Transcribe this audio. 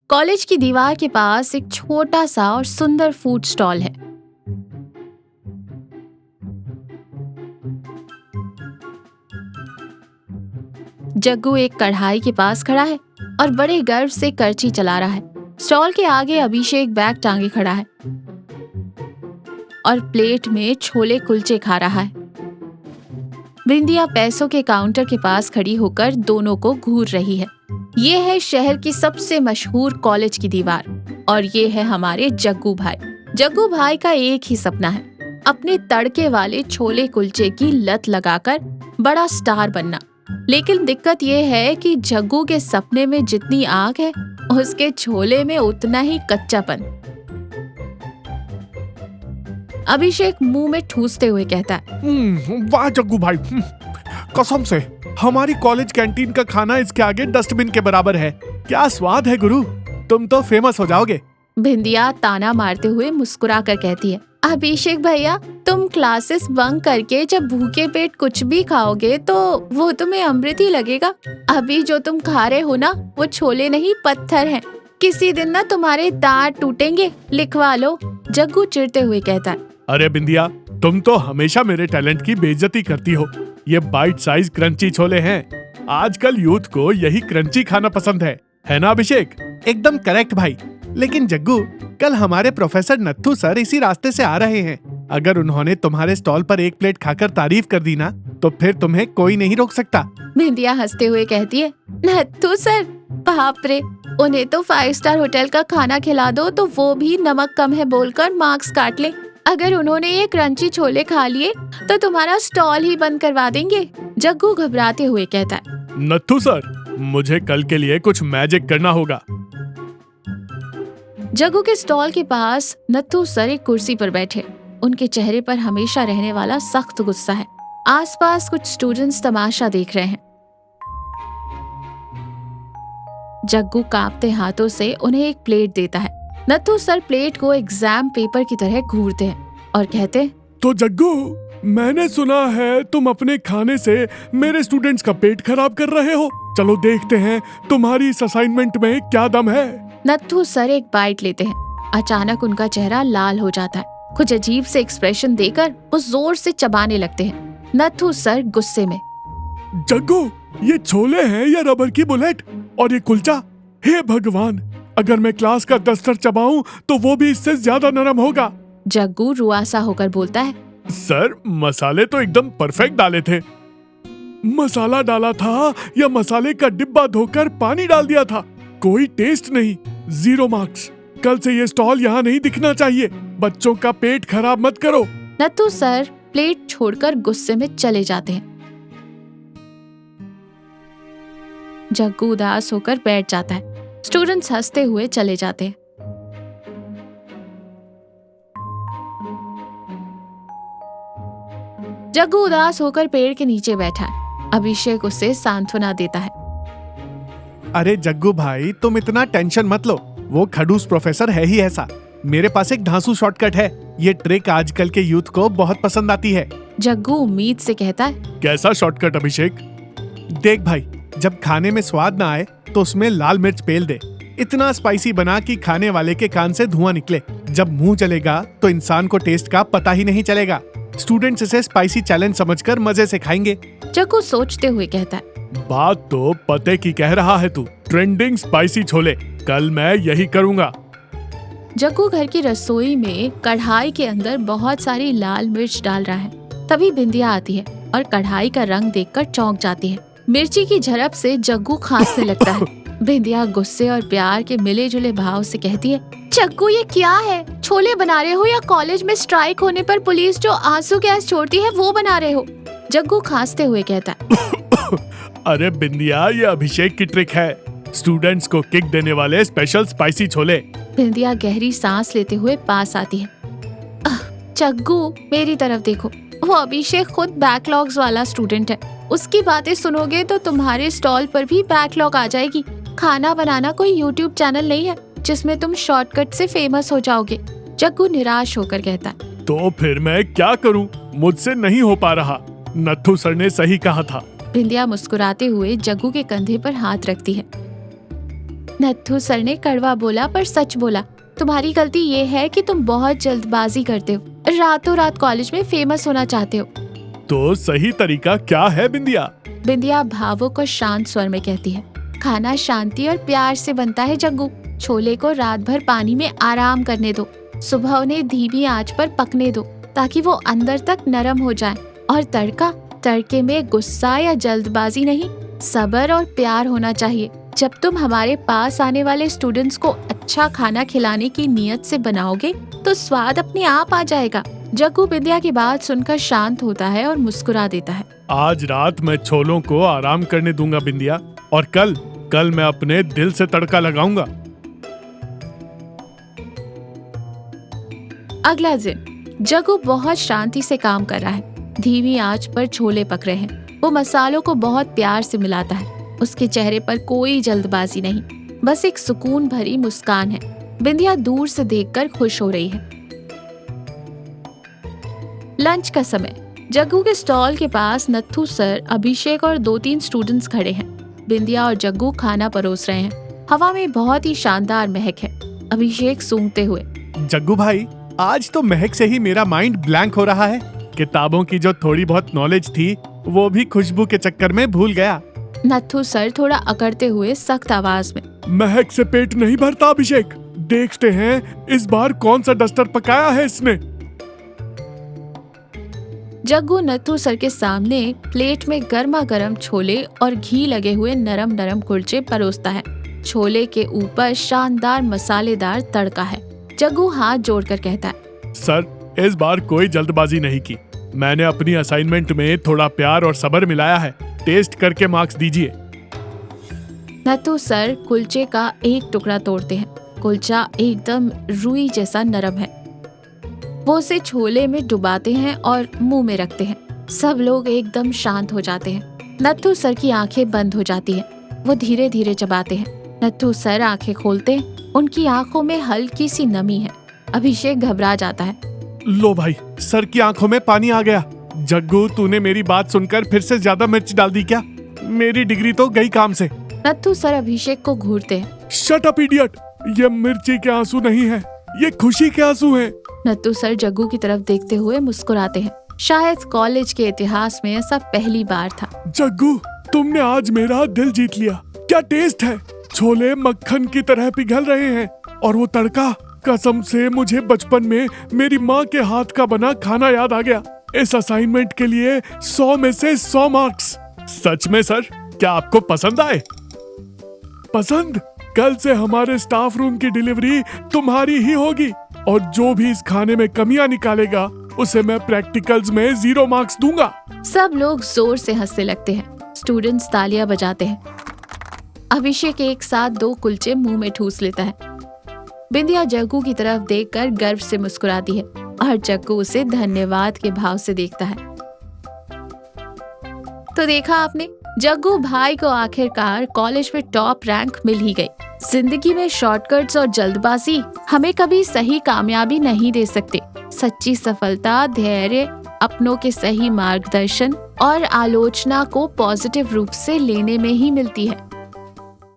College की दीवार के पास एक छोटा सा और सुंदर फूड स्टॉल है। जग्गू एक कढ़ाई के पास खड़ा है और बड़े गर्व से करची चला रहा है। स्टॉल के आगे अभिषेक बैग टांगे खड़ा है और प्लेट में छोले कुलचे खा रहा है। बिंदिया पैसों के काउंटर के पास खड़ी होकर दोनों को घूर रही है। ये है शहर की सबसे मशहूर कॉलेज की दीवार और ये है हमारे जग्गू भाई। जग्गू भाई का एक ही सपना है, अपने तड़के वाले छोले कुलचे की लत लगाकर बड़ा स्टार बनना। लेकिन दिक्कत ये है कि जग्गू के सपने में जितनी आग है, उसके छोले में उतना ही कच्चापन। अभिषेक मुंह में ठूसते हुए कहता है, वाह जग्गू भाई, कसम से हमारी कॉलेज कैंटीन का खाना इसके आगे डस्टबिन के बराबर है। क्या स्वाद है गुरु, तुम तो फेमस हो जाओगे। बिंदिया ताना मारते हुए मुस्कुरा कर कहती है, अभिषेक भैया, तुम क्लासेस बंक करके जब भूखे पेट कुछ भी खाओगे तो वो तुम्हें अमृत ही लगेगा। अभी जो तुम खा रहे हो ना, वो छोले नहीं पत्थर हैं। किसी दिन ना तुम्हारे दांत टूटेंगे, लिखवा लो। जग्गू चिढ़ते हुए कहता है, अरे बिंदिया, तुम तो हमेशा मेरे टैलेंट की बेइज्जती करती हो। ये बाइट साइज क्रंची छोले हैं। आजकल यूथ को यही क्रंची खाना पसंद है ना अभिषेक? एकदम करेक्ट भाई। लेकिन जग्गू, कल हमारे प्रोफेसर नत्थू सर इसी रास्ते से आ रहे हैं। अगर उन्होंने तुम्हारे स्टॉल पर एक प्लेट खाकर तारीफ कर दी ना, तो फिर तुम्हें कोई नहीं रोक सकता। बिंदिया हंसते हुए कहती है, नत्थू सर, बाप रे, उन्हें तो 5 स्टार होटल का खाना खिला दो तो वो भी नमक कम है बोलकर मार्क्स काट ले। अगर उन्होंने ये क्रंची छोले खा लिए तो तुम्हारा स्टॉल ही बंद करवा देंगे। जग्गू घबराते हुए कहता है, नत्थू सर, मुझे कल के लिए कुछ मैजिक करना होगा। जग्गू के स्टॉल के पास नत्थू सर एक कुर्सी पर बैठे। उनके चेहरे पर हमेशा रहने वाला सख्त गुस्सा है। आसपास कुछ स्टूडेंट्स तमाशा देख रहे हैं। जग्गू कांपते हाथों से उन्हें एक प्लेट देता है। नत्थू सर प्लेट को एग्जाम पेपर की तरह घूरते हैं और कहते, तो जग्गू, मैंने सुना है तुम अपने खाने से मेरे स्टूडेंट्स का पेट खराब कर रहे हो। चलो देखते हैं तुम्हारी इस असाइनमेंट में क्या दम है। नत्थू सर एक बाइट लेते हैं। अचानक उनका चेहरा लाल हो जाता है। कुछ अजीब से एक्सप्रेशन देकर वो जोर से चबाने लगते हैं। नत्थू सर गुस्से में, जग्गू, ये छोले हैं या रबर की बुलेट? और ये कुलचा? हे भगवान, अगर मैं क्लास का दस्तर चबाऊं तो वो भी इससे ज्यादा नरम होगा। जग्गू रुआसा होकर बोलता है, सर, मसाले तो एकदम परफेक्ट डाले थे। मसाला डाला था या मसाले का डिब्बा धोकर पानी डाल दिया था? कोई टेस्ट नहीं, 0 मार्क्स। कल से ये स्टॉल यहाँ नहीं दिखना चाहिए। बच्चों का पेट खराब मत करो। नत्थू सर प्लेट छोड़कर गुस्से में चले जाते हैं। जग्गू उदास होकर बैठ जाता है। स्टूडेंट्स हंसते हुए चले जाते हैं। जग्गू उदास होकर पेड़ के नीचे बैठा है। अभिषेक उसे सांत्वना देता है। अरे जग्गू भाई, तुम इतना टेंशन मत लो। वो खड़ूस प्रोफेसर है ही ऐसा। मेरे पास एक धांसू शॉर्टकट है। ये ट्रिक आजकल के यूथ को बहुत पसंद आती है। जग्गू उम्मीद से कहता है, कैसा शॉर्टकट अभिषेक? देख भाई, जब खाने में स्वाद ना आए तो उसमें लाल मिर्च पेल दे। इतना स्पाइसी बना कि खाने वाले के कान से धुआं निकले। जब मुंह चलेगा तो इंसान को टेस्ट का पता ही नहीं चलेगा। स्टूडेंट्स इसे स्पाइसी चैलेंज समझकर मजे से खाएंगे। जग्गू सोचते हुए कहता है, बात तो पते की कह रहा है तू। ट्रेंडिंग स्पाइसी छोले, कल मैं यही करूंगा। जग्गू घर की रसोई में कढ़ाई के अंदर बहुत सारी लाल मिर्च डाल रहा है। तभी बिंदिया आती है और कढ़ाई का रंग देखकर चौंक जाती है। मिर्ची की झड़प से जग्गू खांसने लगता है। बिंदिया गुस्से और प्यार के मिले जुले भाव से कहती है, जग्गू, ये क्या है? छोले बना रहे हो या कॉलेज में स्ट्राइक होने पर पुलिस जो आंसू गैस छोड़ती है वो बना रहे हो? जग्गू खांसते हुए कहता है, अरे बिंदिया, ये अभिषेक की ट्रिक है। स्टूडेंट्स को किक देने वाले स्पेशल स्पाइसी छोले। बिंदिया गहरी सांस लेते हुए पास आती है। जग्गू, मेरी तरफ देखो। वो अभिषेक खुद बैकलॉग्स वाला स्टूडेंट है। उसकी बातें सुनोगे तो तुम्हारे स्टॉल पर भी बैकलॉग आ जाएगी। खाना बनाना कोई यूट्यूब चैनल नहीं है जिसमें तुम शॉर्टकट से फेमस हो जाओगे। जग्गू निराश होकर कहता है, तो फिर मैं क्या करूं? मुझसे नहीं हो पा रहा। नत्थू सर ने सही कहा था। बिंदिया मुस्कुराते हुए जग्गू के कंधे पर हाथ रखती है। नत्थू सर ने कड़वा बोला पर सच बोला। तुम्हारी गलती ये है कि तुम बहुत जल्दबाजी करते हो, रातों रात कॉलेज में फेमस होना चाहते हो। तो सही तरीका क्या है बिंदिया? बिंदिया भावुक और शांत स्वर में कहती है, खाना शांति और प्यार से बनता है जग्गू। छोले को रात भर पानी में आराम करने दो, सुबह उन्हें धीमी आंच पर पकने दो ताकि वो अंदर तक नरम हो जाए। और तड़के में गुस्सा या जल्दबाजी नहीं, सब्र और प्यार होना चाहिए। जब तुम हमारे पास आने वाले स्टूडेंट्स को अच्छा खाना खिलाने की नीयत से बनाओगे तो स्वाद अपने आप आ जाएगा। जग्गू बिंदिया की बात सुनकर शांत होता है और मुस्कुरा देता है। आज रात मैं छोलों को आराम करने दूंगा बिंदिया, और कल मैं अपने दिल से तड़का लगाऊंगा। अगला दिन जग्गू बहुत शांति से काम कर रहा है। धीमी आंच पर छोले पक रहे हैं। वो मसालों को बहुत प्यार से मिलाता है। उसके चेहरे पर कोई जल्दबाजी नहीं, बस एक सुकून भरी मुस्कान है। बिंदिया दूर से देखकर खुश हो रही है। लंच का समय। जग्गू के स्टॉल के पास नत्थू सर, अभिषेक और 2-3 स्टूडेंट्स खड़े हैं। बिंदिया और जग्गू खाना परोस रहे हैं। हवा में बहुत ही शानदार महक है। अभिषेक सूंघते हुए, जग्गू भाई, आज तो महक से ही मेरा माइंड ब्लैंक हो रहा है। किताबों की जो थोड़ी बहुत नॉलेज थी वो भी खुशबू के चक्कर में भूल गया। नत्थू सर थोड़ा अकड़ते हुए सख्त आवाज में, महक से पेट नहीं भरता अभिषेक। देखते हैं इस बार कौन सा डस्टर पकाया है इसने। जग्गू नत्थू सर के सामने प्लेट में गर्मा गर्म छोले और घी लगे हुए नरम नरम कुलचे परोसता है। छोले के ऊपर शानदार मसालेदार तड़का है। जग्गू हाथ जोड़कर कहता है, सर, इस बार कोई जल्दबाजी नहीं की। मैंने अपनी असाइनमेंट में थोड़ा प्यार और सब्र मिलाया है। टेस्ट करके मार्क्स दीजिए। नत्थू सर कुलचे का एक टुकड़ा तोड़ते हैं। कुलचा एकदम रुई जैसा नरम है। वो उसे छोले में डुबाते हैं और मुंह में रखते हैं। सब लोग एकदम शांत हो जाते हैं। नत्थू सर की आंखें बंद हो जाती हैं। वो धीरे धीरे चबाते हैं। नत्थू सर आंखें खोलते हैं। उनकी आंखों में हल्की सी नमी है। अभिषेक घबरा जाता है। लो भाई, सर की आंखों में पानी आ गया। जग्गू, तूने मेरी बात सुनकर फिर से ज्यादा मिर्च डाल दी क्या? मेरी डिग्री तो गई काम से। नत्थू सर अभिषेक को घूरते हैं। Shut up idiot! ये मिर्ची के आंसू नहीं है, ये खुशी के आंसू हैं। नत्थू सर जग्गू की तरफ देखते हुए मुस्कुराते हैं। शायद कॉलेज के इतिहास में ऐसा पहली बार था। जग्गू, तुमने आज मेरा दिल जीत लिया। क्या टेस्ट है! छोले मक्खन की तरह पिघल रहे हैं, और वो तड़का, कसम से मुझे बचपन में मेरी माँ के हाथ का बना खाना याद आ गया। इस असाइनमेंट के लिए 100 में से 100 मार्क्स। सच में सर, क्या आपको पसंद आए? पसंद? कल से हमारे स्टाफ रूम की डिलीवरी तुम्हारी ही होगी, और जो भी इस खाने में कमियां निकालेगा उसे मैं प्रैक्टिकल्स में 0 मार्क्स दूंगा। सब लोग जोर से हंसने लगते हैं। स्टूडेंट्स तालियां बजाते हैं। अभिषेक एक साथ 2 कुलचे मुंह में ठूस लेता है। बिंदिया जग्गू की तरफ देखकर गर्व से मुस्कुराती है और जग्गू उसे धन्यवाद के भाव से देखता है। तो देखा आपने, जग्गू भाई को आखिरकार कॉलेज में टॉप रैंक मिल ही गई। जिंदगी में शॉर्टकट्स और जल्दबाजी हमें कभी सही कामयाबी नहीं दे सकते। सच्ची सफलता धैर्य, अपनों के सही मार्गदर्शन और आलोचना को पॉजिटिव रूप से लेने में ही मिलती है।